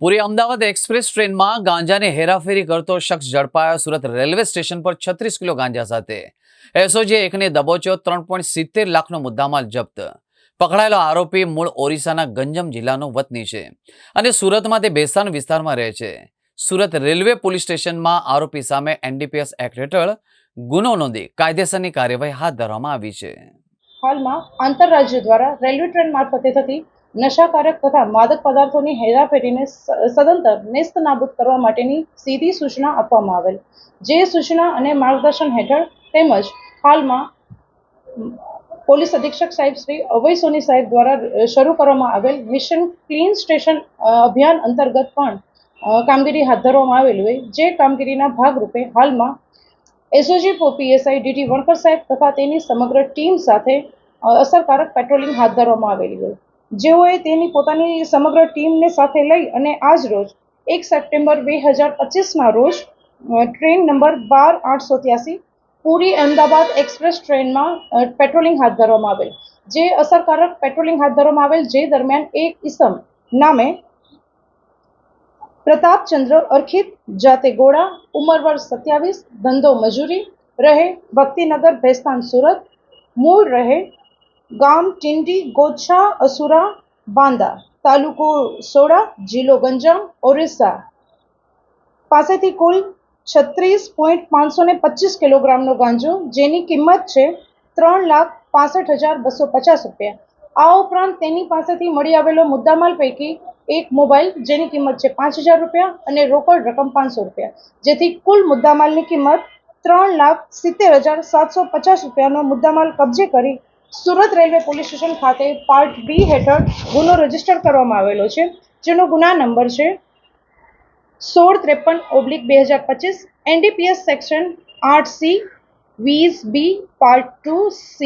પૂરી Ahmedabad express ટ્રેનમાં ગાંજાની હેરાફેરી કરતો શખ્સ ઝડપાયો। સુરત રેલવે સ્ટેશન પર 36 કિલો ગાંજા સાથે એસઓજીએ એકને દબોચ્યો। 3.70 લાખનો મુદ્દામાલ જપ્ત। પકડાયેલો આરોપી મૂળ ઓરિસ્સાના ગંજમ જિલ્લાનો વતની છે અને સુરતમાં તે બેસાણ વિસ્તારમાં રહે છે। સુરત રેલવે પોલીસ સ્ટેશનમાં આરોપી સામે એનડીપીએસ એક્ટ હેઠળ ગુનો નોંધી કાયદેસરની કાર્યવાહી હાથ ધરવામાં આવી છે। હાલમાં આંતરરાજ્ય દ્વારા રેલવે ટ્રેન મારફતે થતી નશાકારક તથા માદક પદાર્થોની હેરાફેરીને સદંતર નેસ્ત નાબૂદ કરવા માટેની સીધી સૂચના આપવામાં આવેલ। જે સૂચના અને માર્ગદર્શન હેઠળ તેમજ હાલમાં પોલીસ અધિક્ષક સાહેબ શ્રી અભય સોની સાહેબ દ્વારા શરૂ કરવામાં આવેલ મિશન ક્લીન સ્ટેશન અભિયાન અંતર્ગત પણ કામગીરી હાથ ધરવામાં આવેલી હોય। જે કામગીરીના ભાગરૂપે હાલમાં એસઓજી પીએસઆઈ ડીટી વણકર સાહેબ તથા તેની સમગ્ર ટીમ સાથે અસરકારક પેટ્રોલિંગ હાથ ધરવામાં આવેલી હોય। જેઓએ તેની પોતાની સમગ્ર ટીમને સાથે લઈ અને આજ રોજ 1 સપ્ટેમ્બર 2025ના રોજ ટ્રેન નંબર 12-883 પૂરી અમદાવાદ એક્સપ્રેસ ટ્રેનમાં પેટ્રોલિંગ હાથ ધરવામાં આવેલ। જે અસરકારક પેટ્રોલિંગ હાથ ધરવામાં આવેલ જે દરમિયાન એક ઈસમ નામે પ્રતાપચંદ્ર અર્ખિત, જાતે ગોળા, ઉંમર વર્ષ 27, ધંધો મજૂરી, રહે ભક્તિનગર ભેસ્તાન સુરત, મૂળ રહે ગામ ટિંડી ગોછા અસુરા બાંદા, તાલુકો સોડા, જિલ્લો ગંજામ ઓરિસ્સા પાસેથી કુલ 36.525 કિલોગ્રામનો ગાંજો જેની કિંમત છે 3,65,250 રૂપિયા। આ ઉપરાંત તેની પાસેથી મળી આવેલો મુદ્દામાલ પૈકી એક મોબાઈલ જેની કિંમત છે 5,000 રૂપિયા અને રોકડ રકમ 500 રૂપિયા, જેથી કુલ મુદ્દામાલની કિંમત 3,70,750 રૂપિયાનો મુદ્દામાલ કબજે કરી સુરત રેલવે પોલીસ સ્ટેશન ખાતે પાર્ટ બી હેઠળ ગુનો રજીસ્ટર કરવામાં આવેલો છે। જેનો ગુના નંબર છે 1653/2025 NDPS section 8C 20B part 2C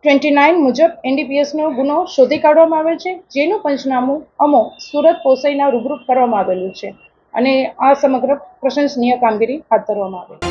29 મુજબ એનડીપીએસનો ગુનો શોધી કાઢવામાં આવેલ છે। જેનું પંચનામું અમો સુરત પોસઈના રૂબરૂ કરવામાં આવેલું છે અને આ સમગ્ર પ્રશંસનીય કામગીરી હાથ ધરવામાં આવેલ છે।